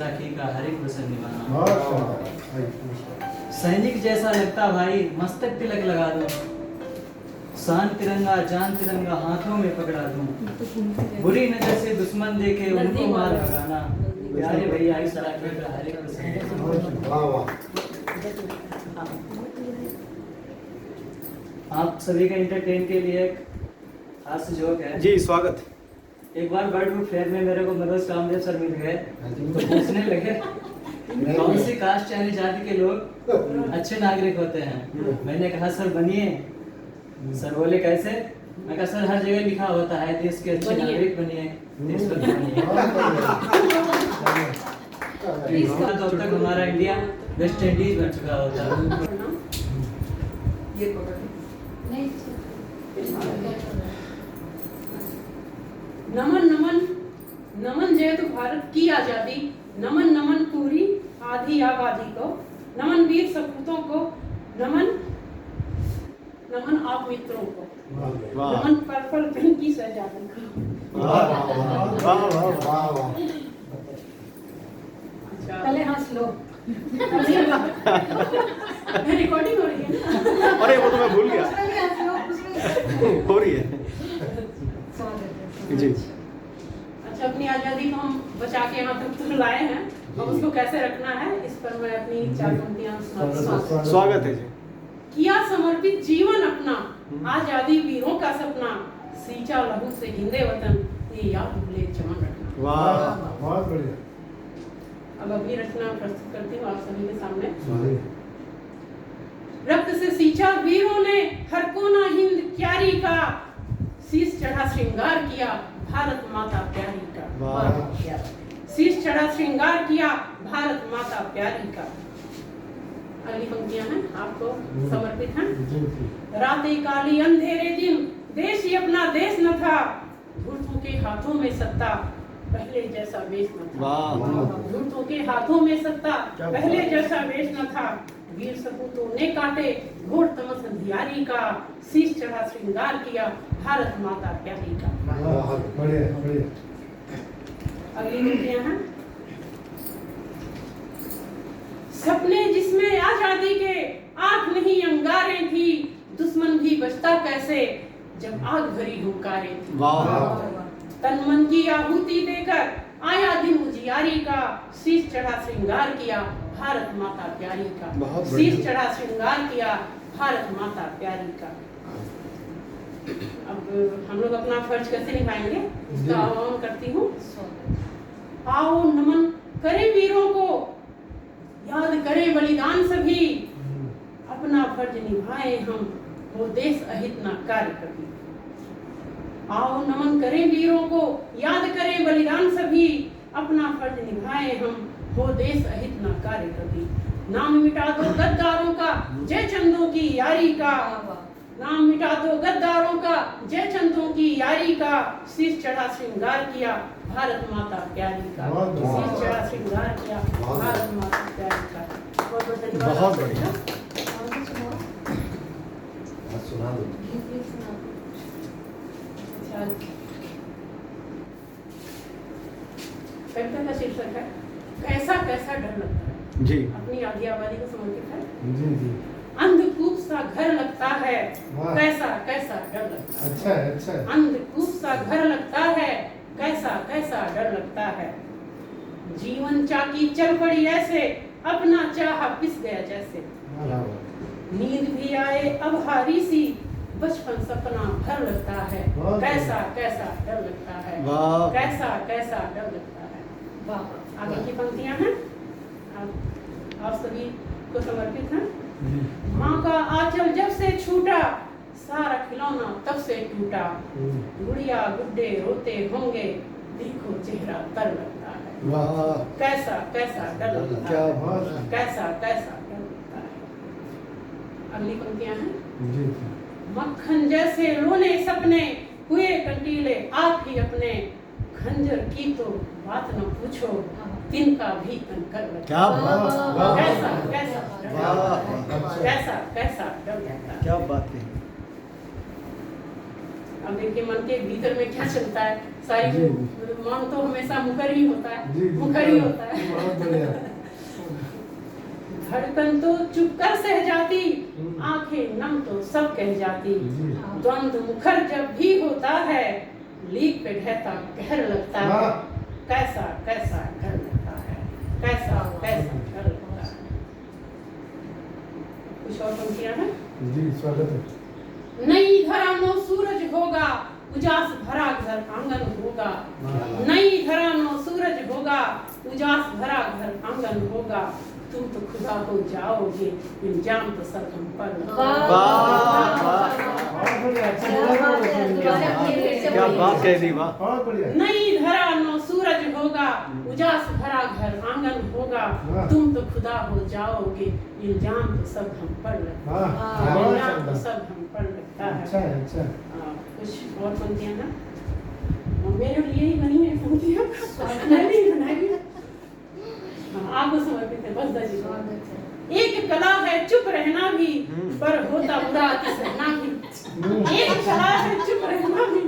राखी का हर एक प्रसंग निभाना। सैनिक जैसा लगता भाई, मस्तक तिलक लगा दो, शान तिरंगा जान तिरंगा हाथों में पकड़ा दूं, बुरी नजर से दुश्मन देखे उनको मार भगाना। प्यारे भैया इस राखी का हर एक प्रसंग। आप सभी का एंटरटेन के लिए एक हास्य जोक है जी, स्वागत। एक बार बर्ड बुक फेयर में मेरे को मनोज कामदेव सर मिल गए, तो पूछने लगे कौन सी कास्ट यानी जाति के लोग अच्छे नागरिक होते हैं। मैंने कहा सर बनिए। सर बोले कैसे? मैं कहा सर हर जगह लिखा होता है देश के अच्छे नागरिक बनिए, देशभक्त बनिए। तो अब तक हमारा इंडिया वेस्ट इंडीज बन चुका होता है। नमन नमन नमन जयतु भारत की आजादी, नमन नमन पूरी आधी आबादी को, नमन वीर सपूतों को, नमन नमन आप मित्रों को, नमन पर्पल पेन की सजावट को। पहले हंस लो। रिकॉर्डिंग हो रही है ना? अरे वो तो मैं भूल गया। हो रही है जी। अच्छा, अपनी आजादी को हम बचा के यहाँ तक तो लाए हैं, और उसको कैसे रखना है इस पर मैं अपनी चार पंक्तियां सुनाती हूं। स्वागत है जी। किया समर्पित जीवन अपना, आजादी वीरों का सपना, सींचा लहू से हिंदे वतन, ये याद भूले चमन रखना। वाह, बहुत बढ़िया। अब अपनी रचना प्रस्तुत करती हूँ आप सभी के सामने। रक्त से सींचा वीरों ने हर कोना हिंद क्यारी का, शीश चढ़ा श्रृंगार किया भारत माता प्यारी का। शीश चढ़ा श्रृंगार किया भारत माता प्यारी का। अगली पंक्तियां हैं आपको समर्पित हैं। रातें काली अंधेरे दिन, देश ही अपना देश न था, धूर्तों के हाथों में सत्ता, पहले जैसा वेश न था। धूर्तों के हाथों में सत्ता, पहले जैसा वेश न था, वीर सपूतों ने काटे घोर तमस अंधियारी का, शीश चढ़ा श्रृंगार किया भारत माता प्यारी का। बढ़िया बढ़िया। अगली पंक्तियां हैं। सपने जिसमें आजादी के आंख नहीं अंगारें थी, दुश्मन भी बचता कैसे जब आग भरी हुंकारें थी। तन मन की आहुति देकर आया दिन उजियारी का, शीश चढ़ा श्रृंगार किया भारत माता प्यारी का। शीश चढ़ा श्रृंगार किया भारत माता प्यारी का। अब हम लोग अपना फर्ज कैसे निभाएंगे इसका आह्वान करती हूँ। आओ नमन करें वीरों को, याद करें बलिदान सभी, अपना फर्ज निभाएं हम, वो देश अहित न कार्य कभी। आओ नमन करें वीरों को, याद करें बलिदान सभी, अपना फर्ज निभाएं हम, हो देश अहित न कार्य कभी। नाम मिटा दो गद्दारों का, जय चंदों की यारी का, नाम मिटा दो गद्दारों का, जय चंदों की यारी का, शीश चढ़ा श्रृंगार किया भारत माता प्यारी का। शीश चढ़ा श्रृंगार किया भारत माता प्यारी का। बहुत धन्यवाद। बहुत बढ़िया। सुना दो। कविता का शीर्षक है कैसा कैसा डर लगता है। जी। अपनी आधी आबादी को समर्पित है। जी जी। अंधकूप सा घर लगता है, कैसा कैसा डर लगता है। अच्छा है, अच्छा है। अंधकूप सा घर लगता है, कैसा कैसा डर लगता है, जीवन चाकी चल पड़ी ऐसे, अपना चाहा पिस गया जैसे, नींद भी आए अब हारी सी, बचपन सपना भर लगता है, कैसा कैसा डर लगता है, कैसा कैसा डर लगता है। आगे की पंक्तियां हैं आप सभी को समर्पित हैं। माँ का आंचल जब से छूटा, सारा खिलौना तब से टूटा, गुड़िया गुड्डे रोते होंगे, देखो चेहरा तर लगता है, कैसा कैसा डर लगता है, कैसा कैसा डर लगता है। अगली पंक्तियां हैं। मक्खन जैसे रोने सपने, हुए कंटीले आप ही अपने, खंजर की तो बात न पूछो, तिनका भी कंकर लगता है, कैसा कैसा कैसा कैसा डर लगता है। क्या बात है। अब देखिए मन के भीतर में क्या चलता है, सारी जी। मन तो हमेशा मुखर ही होता है, जी, मुखर ही होता है। बहुत बढ़िया। धड़कन तो चुप कर सह जाती, आंखें नम तो सब कह जाती। जी। द्वंद्व मुखर जब भी होता है, लीक पे ढहता कहर लगता है। वाह। कैसा कैसा घर लगता है, कैसा कैसा घर लगता है। कुछ और पंक्तियां हैं। जी, स्वागत है। नई धरा नो सूरज होगा, उजास भरा घर आंगन होगा। नई धरा नो सूरज होगा, उजास भरा घर आंगन होगा। तुम तो खुदा हो जाओगे, इल्जाम तो सब हम पर वाह, बहुत बढ़िया। क्या बात कह दी, वाह। बहुत बढ़िया। नई धरा नो सूरज होगा, उजास भरा घर आंगन होगा। वाह। तुम तो खुदा हो जाओगे, इल्जाम तो सब हम पर लगता है। वाह, बहुत इल्जाम तो शानदार। सब हम पर लगता है। अच्छा है, अच्छा है। कुछ और पंक्तियां ना मेरे लिए ही बनी है पंक्तियां, मैंने ही बनाई है। आपको समर्पित है, बस दजी। एक कला है चुप रहना भी, पर होता बुरा कि सहना भी। एक कला है चुप रहना भी।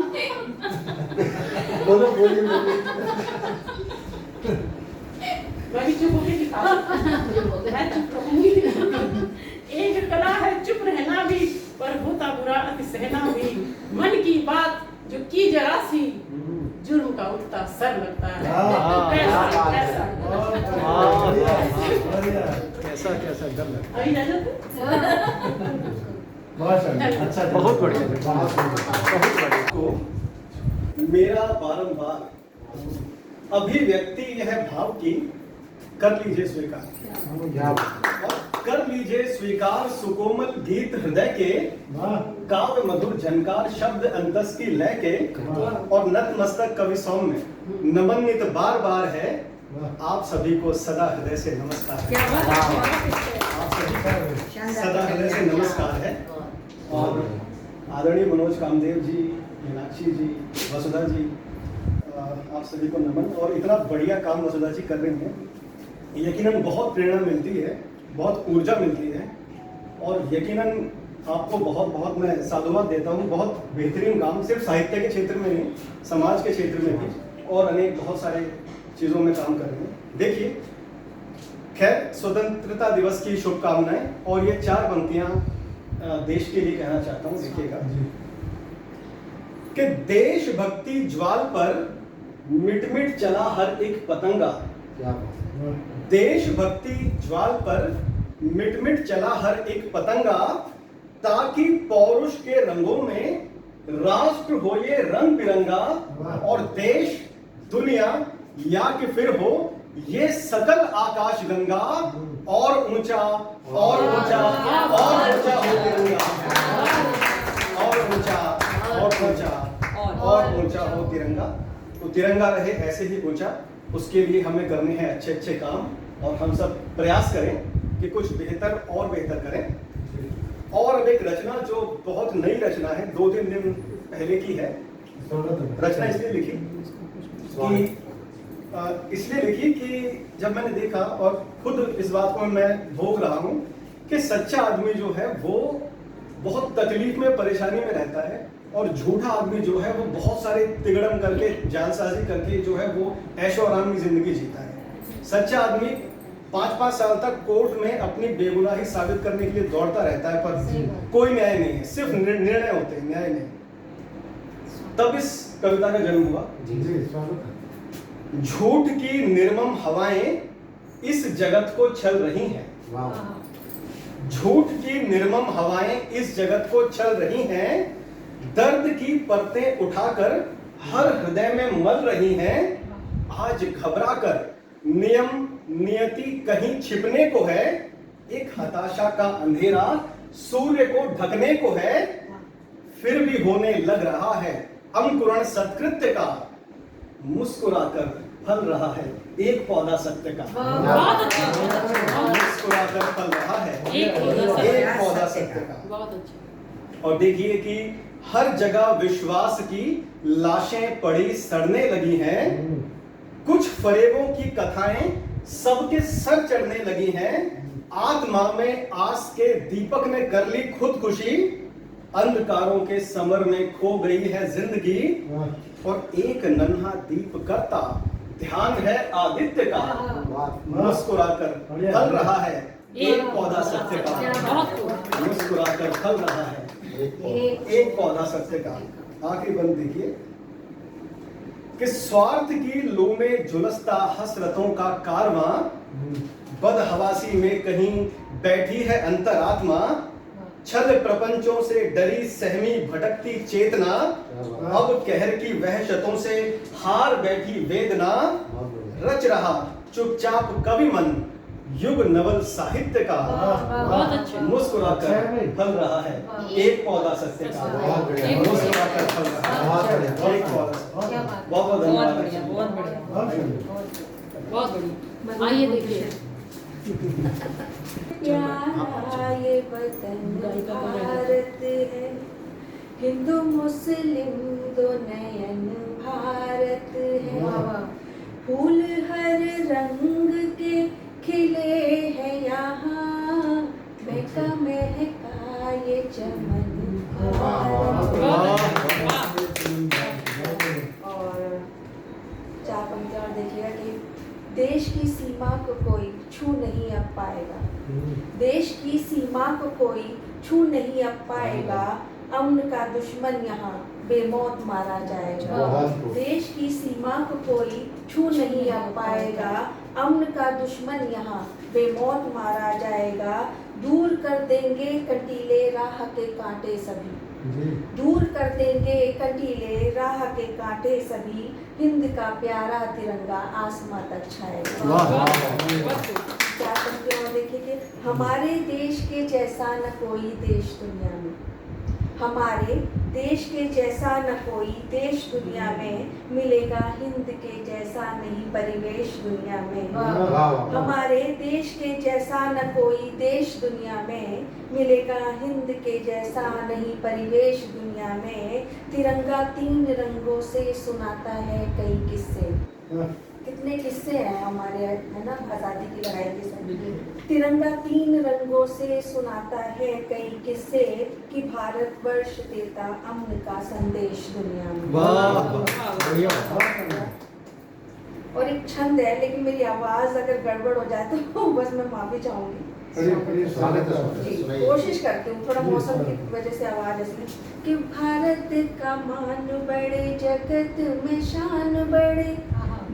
बोलो, बोलिए, बोलिए। मैं भी चुप होकर दिखा, मैं चुप रहूंगी। एक कला है चुप रहना भी, पर होता बुरा अति सहना भी। मन की बात जो की जरा सी, जुर्म का उठता सर लगता है। कैसा कैसा बढ़िया। कैसा कैसा डर लगता अभी इजाजत है? बहुत शानदार। अच्छा, बहुत बढ़िया। बहुत बढ़िया। बहुत बढ़िया। को मेरा बारंबार अभिव्यक्ति यह भाव की कर लीजिए स्वीकार, क्या और कर लीजिए स्वीकार सुकोमल गीत हृदय के, वाह। काव्य मधुर झनकार शब्द अंतस की लय के, और नतमस्तक कवि सौम्य नमनित बार बार है। आप सभी को सदा हृदय से नमस्कार है। आप सभी का सदा हृदय से नमस्कार है। और आदरणीय मनोज कामदेव जी, मीनाक्षी जी, वसुधा जी, आप सभी को नमन। और इतना बढ़िया काम वसुधा जी कर रही हैं, यकीनन बहुत प्रेरणा मिलती है, बहुत ऊर्जा मिलती है। और यकीनन आपको बहुत बहुत मैं साधुवाद देता हूँ। बहुत बेहतरीन काम, सिर्फ साहित्य के क्षेत्र में नहीं, समाज के क्षेत्र में भी और अनेक बहुत सारे चीज़ों में काम कर रहे हैं। देखिए, खैर स्वतंत्रता दिवस की शुभकामनाएं, और ये 4 पंक्तियां देश के लिए कहना चाहता हूँ। देखिएगा कि देशभक्ति ज्वाल पर मिट मिट चला हर एक पतंगा। क्या देशभक्ति ज्वाल पर मिट मिट चला हर एक पतंगा, ताकि पौरुष के रंगों में राष्ट्र हो ये रंग बिरंगा, और देश दुनिया या कि फिर हो ये सकल आकाश गंगा, और ऊंचा और ऊंचा और ऊंचा हो तिरंगा, और ऊंचा और ऊंचा और ऊंचा हो तिरंगा। तो तिरंगा रहे ऐसे ही ऊंचा, उसके लिए हमें करने हैं अच्छे अच्छे काम, और हम सब प्रयास करें कि कुछ बेहतर और बेहतर करें। और अब एक रचना जो बहुत नई रचना है, 2-3 दिन पहले की है। रचना इसलिए लिखी कि जब मैंने देखा, और खुद इस बात को मैं भोग रहा हूँ कि सच्चा आदमी जो है वो बहुत तकलीफ में, परेशानी में रहता है, और झूठा आदमी जो है वो बहुत सारे तिगड़म करके, जालसाजी करके जो है वो ऐशो आराम की जिंदगी जीता है। सच्चा आदमी 5-5 साल तक कोर्ट में अपनी बेगुनाही साबित करने के लिए दौड़ता रहता है, पर कोई न्याय नहीं है, सिर्फ निर्णय होते हैं, न्याय नहीं। तब इस कविता का जन्म हुआ। जी, स्वागत है। झूठ की निर्मम हवाएं इस जगत को छल रही हैं। झूठ की निर्मम हवाएं इस जगत को छल रही हैं, दर्द की परतें उठाकर हर हृदय में मल रही हैं। आज घबराकर नियम नियति कहीं छिपने को है, एक हताशा का अंधेरा सूर्य को ढकने को है, फिर भी होने लग रहा है अंकुरण सत्कृत्य का, मुस्कुराकर फल रहा है एक पौधा सत्य का। मुस्कुराकर फल रहा है एक पौधा सत्य का। बहुत अच्छा। और देखिए कि हर जगह विश्वास की लाशें पड़ी सड़ने लगी हैं, कुछ फरेबों की कथाएं सबके सर चढ़ने लगी हैं। आत्मा में आस के दीपक ने कर ली खुदकुशी, अंधकारों के समर में खो गई है जिंदगी, और एक नन्हा दीप करता ध्यान है आदित्य का। मुस्कुराकर फल रहा है एक पौधा सत्य का, मुस्कुराकर फल रहा है एक पौधा सत्य का। आखिरी बंद देखिए कि स्वार्थ की लू में झुलसता हसरतों का कारवां, बदहवासी में कहीं बैठी है अंतरात्मा। छल प्रपंचों से डरी सहमी भटकती चेतना, अब कहर की वहशतों से हार बैठी वेदना। रच रहा चुपचाप कवि मन युग नवल साहित्य का, बहुत अच्छे। मुस्कुराकर फल रहा है एक पौधा सत्य का। मुस्कुराकर फल रहा है एक पौधा। बहुत बहुत धन्यवाद। बहुत बढ़िया, बहुत बढ़िया। आइए देखिए। प्यारा ये वतन भारत है, हिंदू मुस्लिम दो नयन भारत है। फूल हर रंग के खिले हैं यहाँ, महका महका ये चमन भारत। और चार पंक्ति और देखिएगा कि देश की सीमा को कोई छू नहीं अब पाएगा, देश की सीमा को कोई छू नहीं अब पाएगा। अमन का दुश्मन यहाँ बेमौत मारा जाएगा। देश की सीमा को कोई छू नहीं अब पाएगा, अमन का दुश्मन यहाँ बेमौत मारा जाएगा। दूर कर देंगे कंटीले राह के कांटे सभी, दूर कर देंगे कंटीले राह के कांटे सभी। हिंद का प्यारा तिरंगा आसमां तक छाएगा। देखिए, हमारे देश के जैसा न कोई देश दुनिया में, हमारे देश के जैसा न कोई देश दुनिया में मिलेगा। हिंद के जैसा नहीं परिवेश दुनिया में, हमारे देश के जैसा न कोई देश दुनिया में मिलेगा। हिंद के जैसा नहीं परिवेश दुनिया में। तिरंगा 3 रंगों से सुनाता है कई किस्से, कितने किस्से हैं हमारे, है ना, आजादी की लड़ाई के समय। तिरंगा 3 रंगों से सुनाता है कई किस्से, कि भारतवर्ष देता अमन का संदेश दुनिया में। और एक छंद है, लेकिन मेरी आवाज अगर गड़बड़ हो जाए तो बस मैं माफी चाहूंगी। कोशिश करती हूँ, थोड़ा मौसम की वजह से आवाज इसमें। कि भारत का मान बढ़े, जगत में शान बढ़े,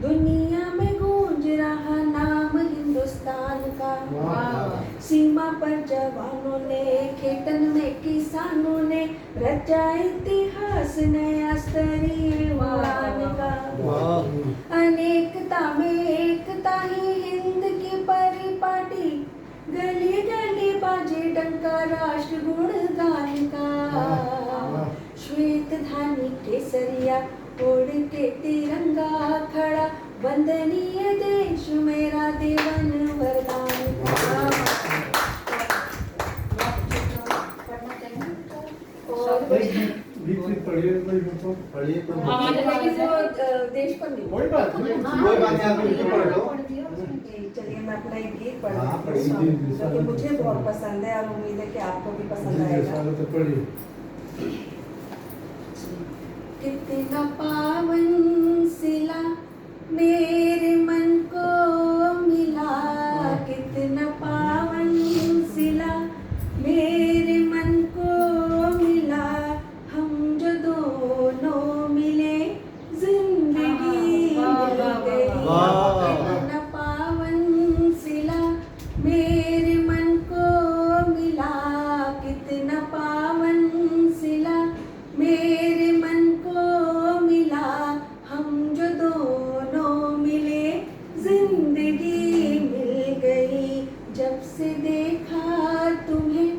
दुनिया में गूंज रहा नाम हिंदुस्तान का। सीमा पर जवानों ने, खेतन में किसानों ने, रचा इतिहास नया स्तरीय उड़ान का। अनेकता में एकता ही हिंद की परिपाटी, गली गली बाजे डंका राष्ट्र गुणगान का। श्वेत धानी केसरिया ओढ़ के तिरंगा खड़ा, वंदनीय देश मेरा देवन वरदान का। और देश पर नहीं, कोई बात नहीं, आप लिख पढ़ लो। चलिए मैं अपना एक गीत पढ़ती हूँ जो कि मुझे बहुत पसंद है और उम्मीद है कि आपको भी पसंद आएगा। कितना पावन सिला मेरे मन को मिला, कितना पावन सिला मेरे मन को मिला। हम जो दोनों मिले जिंदगी मिल गई। कितना पावन सिला मेरे मन को मिला, कितना पावन सिला मेरे मन को मिला। हम जो दोनों मिले जिंदगी मिल गई। जब से देखा तुम्हें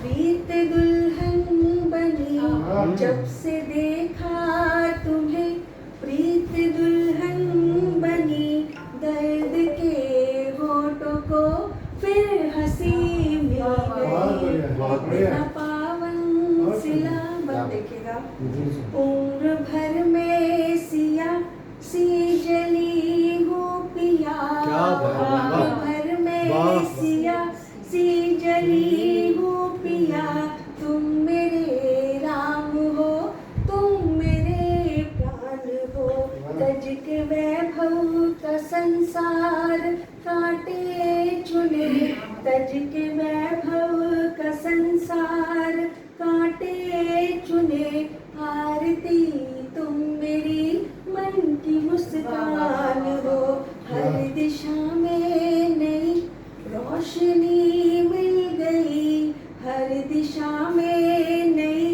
प्रीत दुल्हन बनी, जब से देखा तुम्हें प्रीत दुल्हन बनी। दर्द के होठों को फिर हंसी मिल गई। कितना पावन सिला, बस देखिएगा। उम्र भर में सिया सी जली हूँ पिया, उम्र भर में सिया सी जली हूँ पिया। तुम मेरे चुने, तज के वैभव का संसार कांटे चुने। आरती तुम मेरी मन की मुस्कान हो, हर दिशा में नई रोशनी मिल गई, हर दिशा में नई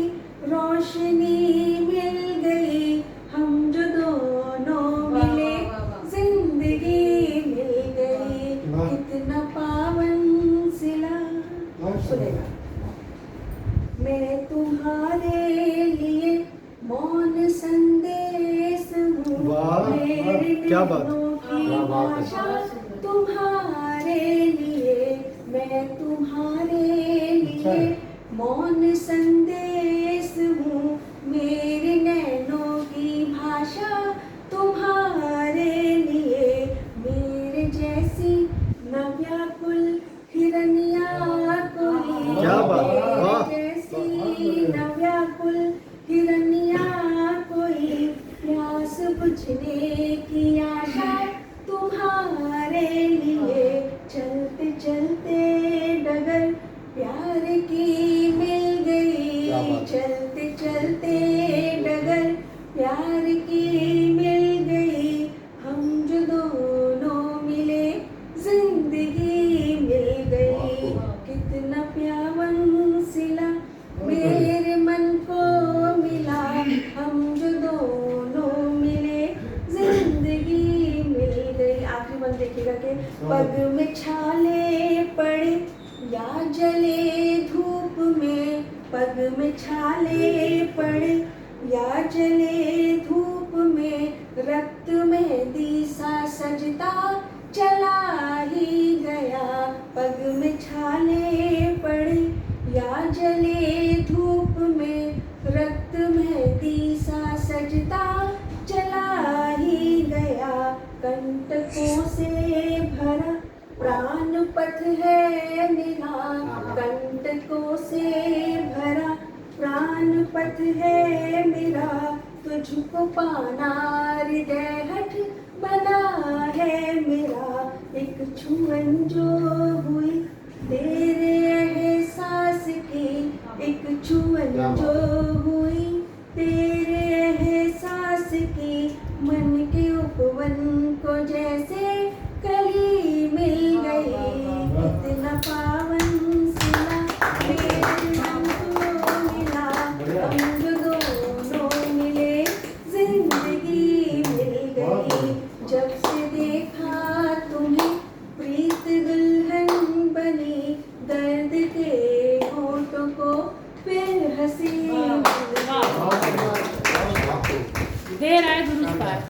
रोशनी मिल गई। हम जो दोनों मिले जिंदगी मिल गई, कितना पावन सिला। सुनेगा। मैं तुम्हारे लिए मौन संदेश हूँ, वाह, मेरे क्या बात। नैनों की भाषा तुम्हारे लिए, मैं तुम्हारे लिए मौन संदेश हूँ, मेरे नैनों की भाषा तुम्हारे लिए। मेरे जैसी नव्याकुल हिरनिया कोई, क्या बात, वाह। मेरे जैसी नव्याकुल हिरनिया कोई, प्यास बुझने की आशा तुम्हारे लिए। चलते चलते डगर प्यार की मिल गई, चलते चलते डगर प्यार की मिल गई। हम जो दोनों मिले जिंदगी मिल गई, कितना प्यावन सिला मेरे मन को मिला। हम जो दोनों मिले जिंदगी मिल गई। आखिरी मन देखिएगा कि पग में छाले पड़े या जले धूप में, पग में छाले पड़े या जले धूप में, रक्त में दिशा सजता चला ही गया। पग में छाले पड़े या जले धूप में, रक्त में दिशा सजता चला ही गया। कंटकों से भरा प्राण पथ है मेरा, कंटकों से भरा प्राण पथ है मेरा। तुझको पाना हृदय हठ बना है मेरा। एक छुअन जो हुई तेरे एहसास की, एक छुअन जो हुई तेरे एहसास की, मन के उपवन को जैसे कली मिल गई। कितना पावन सिला मेरे मन को मिला, हम जो दोनों मिले जिंदगी मिल गई। जब से देखा तुम्हें प्रीत दुल्हन बनी, दर्द के होठों को फिर हंसी दे रहा है गुरु